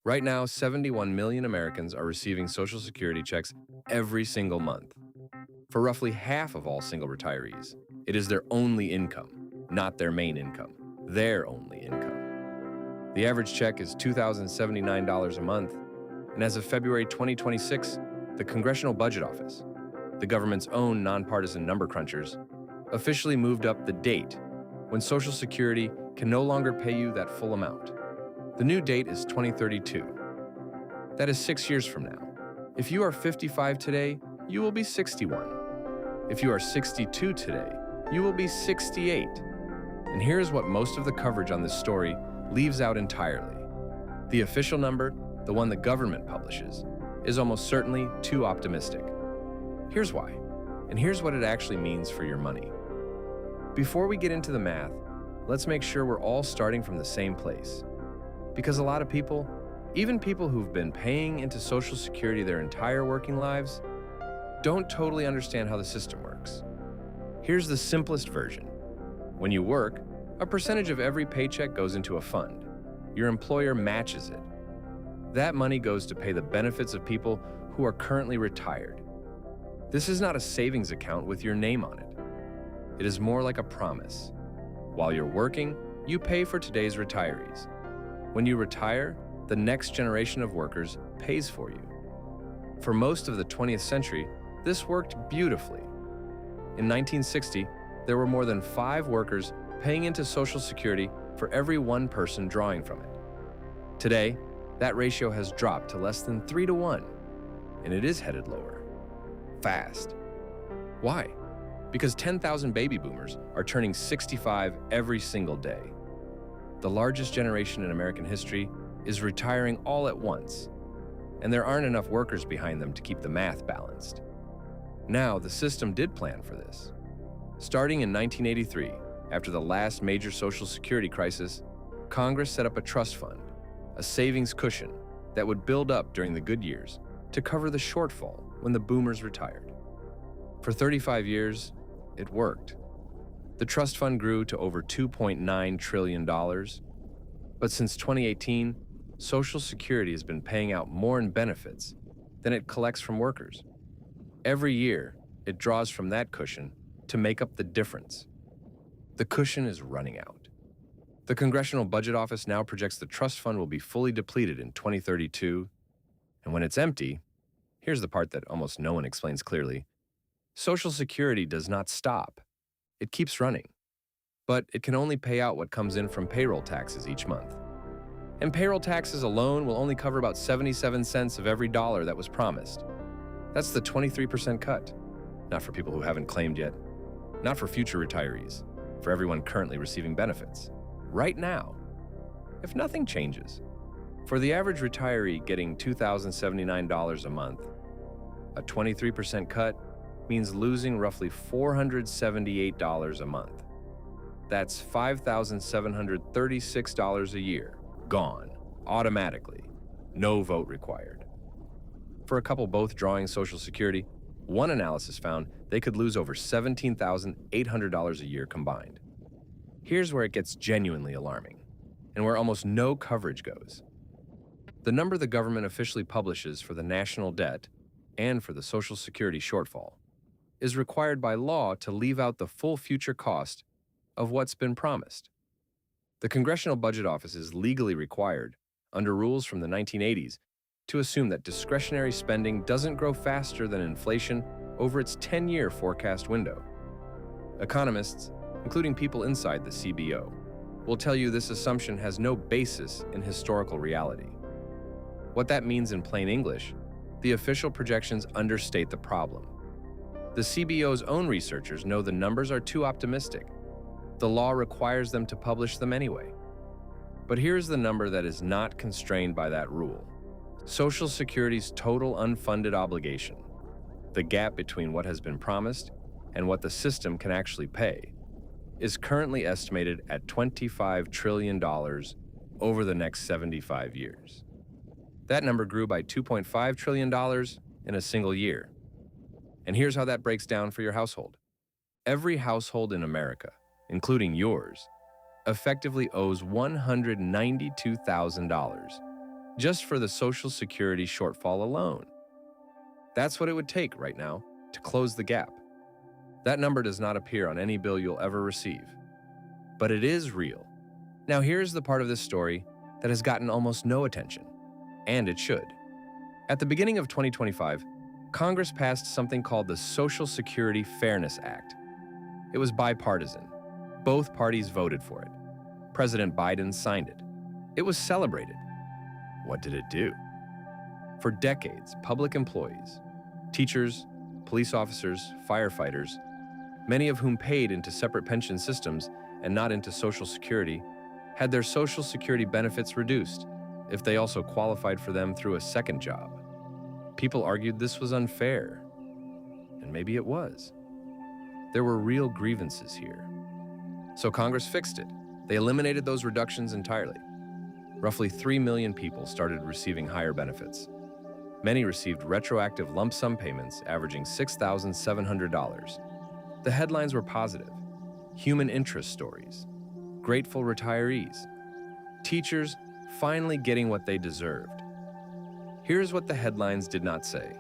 Right now, 71 million Americans are receiving Social Security checks every single month. For roughly half of all single retirees, it is their only income, not their main income, their only income. The average check is $2,079 a month, and as of February 2026, the Congressional Budget Office, the government's own nonpartisan number crunchers, officially moved up the date when Social Security can no longer pay you that full amount. The new date is 2032. That is 6 years from now. If you are 55 today, you will be 61. If you are 62 today, you will be 68. And here's what most of the coverage on this story leaves out entirely. The official number, the one the government publishes, is almost certainly too optimistic. Here's why, and here's what it actually means for your money. Before we get into the math, let's make sure we're all starting from the same place. Because a lot of people, even people who've been paying into Social Security their entire working lives, don't totally understand how the system works. Here's the simplest version. When you work, a percentage of every paycheck goes into a fund. Your employer matches it. That money goes to pay the benefits of people who are currently retired. This is not a savings account with your name on it. It is more like a promise. While you're working, you pay for today's retirees. When you retire, the next generation of workers pays for you. For most of the 20th century, this worked beautifully. In 1960, there were more than 5 workers paying into Social Security for every 1 person drawing from it. Today, that ratio has dropped to less than 3 to 1, and it is headed lower. Fast. Why? Because 10,000 baby boomers are turning 65 every single day. The largest generation in American history is retiring all at once, and there aren't enough workers behind them to keep the math balanced. Now, the system did plan for this. Starting in 1983, after the last major Social Security crisis, Congress set up a trust fund, a savings cushion that would build up during the good years to cover the shortfall when the boomers retired. For 35 years, it worked. The trust fund grew to over $2.9 trillion, but since 2018, Social Security has been paying out more in benefits than it collects from workers. Every year, it draws from that cushion to make up the difference. The cushion is running out. The Congressional Budget Office now projects the trust fund will be fully depleted in 2032, and when it's empty, here's the part that almost no one explains clearly, Social Security does not stop. It keeps running, but it can only pay out what comes in from payroll taxes each month. And payroll taxes alone will only cover about 77 cents of every dollar that was promised. That's the 23% cut. Not for people who haven't claimed yet, not for future retirees, for everyone currently receiving benefits. Right now, if nothing changes, for the average retiree getting $2,079 a month, a 23% cut means losing roughly $478 a month. That's $5,736 a year, gone, automatically, no vote required. For a couple both drawing Social Security, one analysis found they could lose over $17,800 a year combined. Here's where it gets genuinely alarming, and where almost no coverage goes. The number the government officially publishes for the national debt and for the Social Security shortfall is required by law to leave out the full future cost of what's been promised. The Congressional Budget Office is legally required, under rules from the 1980s, to assume that discretionary spending doesn't grow faster than inflation over its 10-year forecast window. Economists, including people inside the CBO, will tell you this assumption has no basis in historical reality. What that means in plain English, the official projections understate the problem. The CBO's own researchers know the numbers are too optimistic. The law requires them to publish them anyway. But here's the number that is not constrained by that rule. Social Security's total unfunded obligation, the gap between what has been promised and what the system can actually pay, is currently estimated at $25 trillion over the next 75 years. That number grew by $2.5 trillion in a single year. And here's how that breaks down for your household. Every household in America, including yours, effectively owes $192,000, just for the Social Security shortfall alone. That's what it would take right now to close the gap. That number does not appear on any bill you'll ever receive. But it is real. Now here's the part of this story that has gotten almost no attention, and it should. At the beginning of 2025, Congress passed something called the Social Security Fairness Act. It was bipartisan. Both parties voted for it. President Biden signed it. It was celebrated. What did it do? For decades, public employees, teachers, police officers, firefighters, many of whom paid into separate pension systems and not into Social Security, had their Social Security benefits reduced if they also qualified for them through a second job. People argued this was unfair, and maybe it was. There were real grievances here. So Congress fixed it. They eliminated those reductions entirely. Roughly 3 million people started receiving higher benefits. Many received retroactive lump sum payments averaging $6,700. The headlines were positive. Human interest stories. Grateful retirees. Teachers finally getting what they deserved. Here's what the headlines did not say.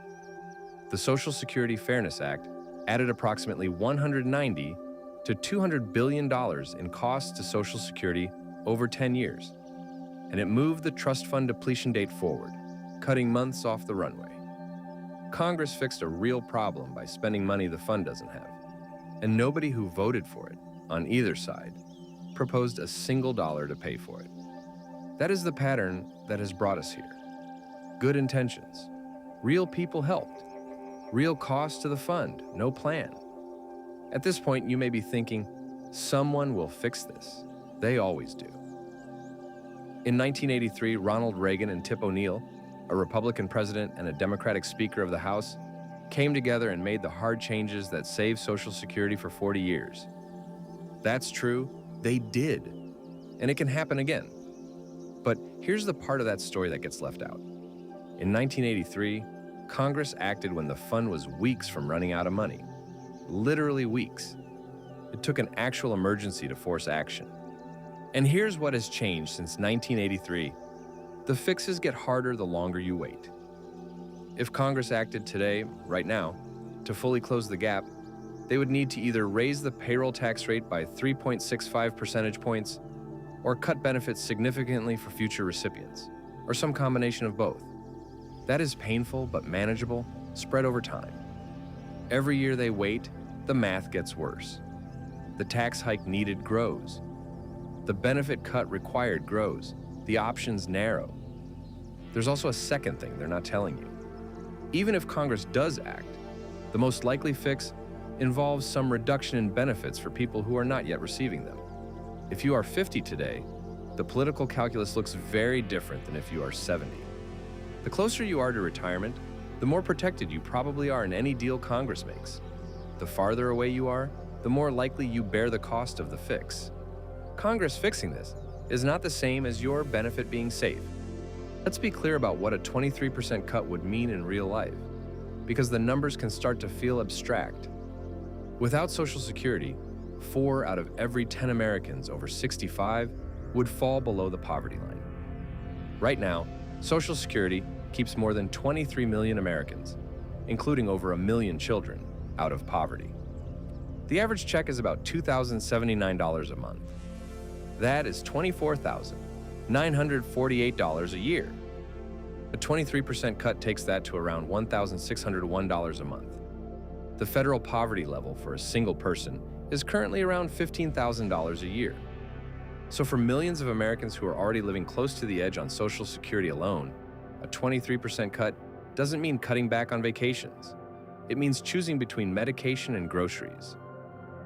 The Social Security Fairness Act added approximately $190 to $200 billion in costs to Social Security over 10 years. And it moved the trust fund depletion date forward, cutting months off the runway. Congress fixed a real problem by spending money the fund doesn't have. And nobody who voted for it, on either side, proposed a single dollar to pay for it. That is the pattern that has brought us here. Good intentions. Real people helped. Real cost to the fund, no plan. At this point, you may be thinking, someone will fix this. They always do. In 1983, Ronald Reagan and Tip O'Neill, a Republican president and a Democratic Speaker of the House, came together and made the hard changes that saved Social Security for 40 years. That's true, they did. And it can happen again. But here's the part of that story that gets left out. In 1983, Congress acted when the fund was weeks from running out of money. Literally weeks. It took an actual emergency to force action. And here's what has changed since 1983. The fixes get harder the longer you wait. If Congress acted today, right now, to fully close the gap, they would need to either raise the payroll tax rate by 3.65 percentage points or cut benefits significantly for future recipients, or some combination of both. That is painful but manageable, spread over time. Every year they wait, the math gets worse. The tax hike needed grows. The benefit cut required grows. The options narrow. There's also a second thing they're not telling you. Even if Congress does act, the most likely fix involves some reduction in benefits for people who are not yet receiving them. If you are 50 today, the political calculus looks very different than if you are 70. The closer you are to retirement, the more protected you probably are in any deal Congress makes. The farther away you are, the more likely you bear the cost of the fix. Congress fixing this is not the same as your benefit being safe. Let's be clear about what a 23% cut would mean in real life, because the numbers can start to feel abstract. Without Social Security, 4 out of every 10 Americans over 65 would fall below the poverty line. Right now, Social Security keeps more than 23 million Americans, including over 1 million children, out of poverty. The average check is about $2,079 a month. That is $24,948 a year. A 23% cut takes that to around $1,601 a month. The federal poverty level for a single person is currently around $15,000 a year. So for millions of Americans who are already living close to the edge on Social Security alone, a 23% cut doesn't mean cutting back on vacations. It means choosing between medication and groceries.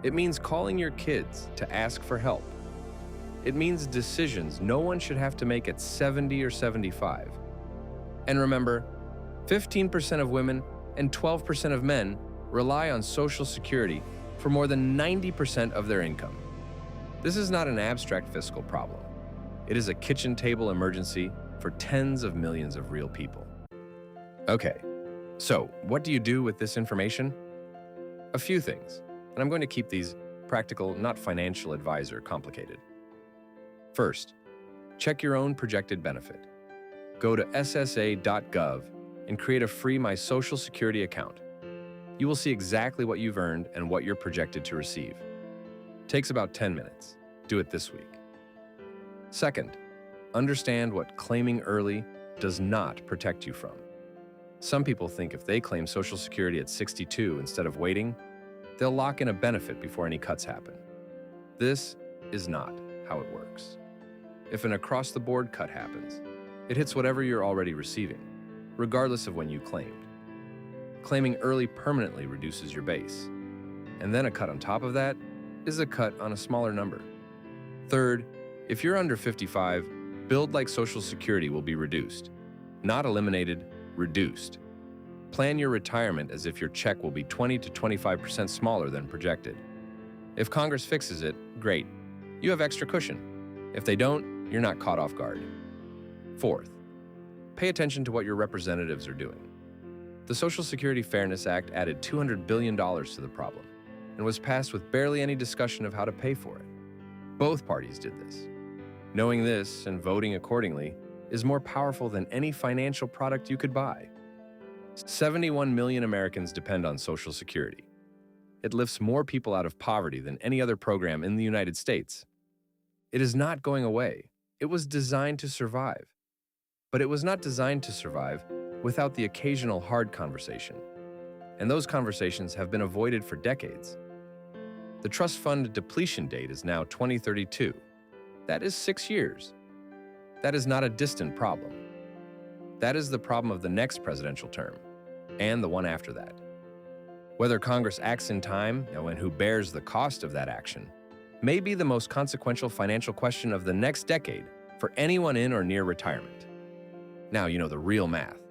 It means calling your kids to ask for help. It means decisions no one should have to make at 70 or 75. And remember, 15% of women and 12% of men rely on Social Security for more than 90% of their income. This is not an abstract fiscal problem. It is a kitchen table emergency for tens of millions of real people. Okay, so what do you do with this information? A few things, and I'm going to keep these practical, not financial advisor complicated. First, check your own projected benefit. Go to ssa.gov and create a free My Social Security account. You will see exactly what you've earned and what you're projected to receive. Takes about 10 minutes. Do it this week. Second, understand what claiming early does not protect you from. Some people think if they claim Social Security at 62 instead of waiting, they'll lock in a benefit before any cuts happen. This is not how it works. If an across-the-board cut happens, it hits whatever you're already receiving, regardless of when you claimed. Claiming early permanently reduces your base. And then a cut on top of that is a cut on a smaller number. Third, if you're under 55, billed like Social Security will be reduced. Not eliminated, reduced. Plan your retirement as if your check will be 20 to 25% smaller than projected. If Congress fixes it, great. You have extra cushion. If they don't, you're not caught off guard. Fourth, pay attention to what your representatives are doing. The Social Security Fairness Act added $200 billion to the problem and was passed with barely any discussion of how to pay for it. Both parties did this. Knowing this and voting accordingly is more powerful than any financial product you could buy. 71 million Americans depend on Social Security. It lifts more people out of poverty than any other program in the United States. It is not going away. It was designed to survive. But it was not designed to survive without the occasional hard conversation. And those conversations have been avoided for decades. The trust fund depletion date is now 2032. That is 6 years. That is not a distant problem. That is the problem of the next presidential term, and the one after that. Whether Congress acts in time, and who bears the cost of that action, may be the most consequential financial question of the next decade for anyone in or near retirement. Now you know the real math.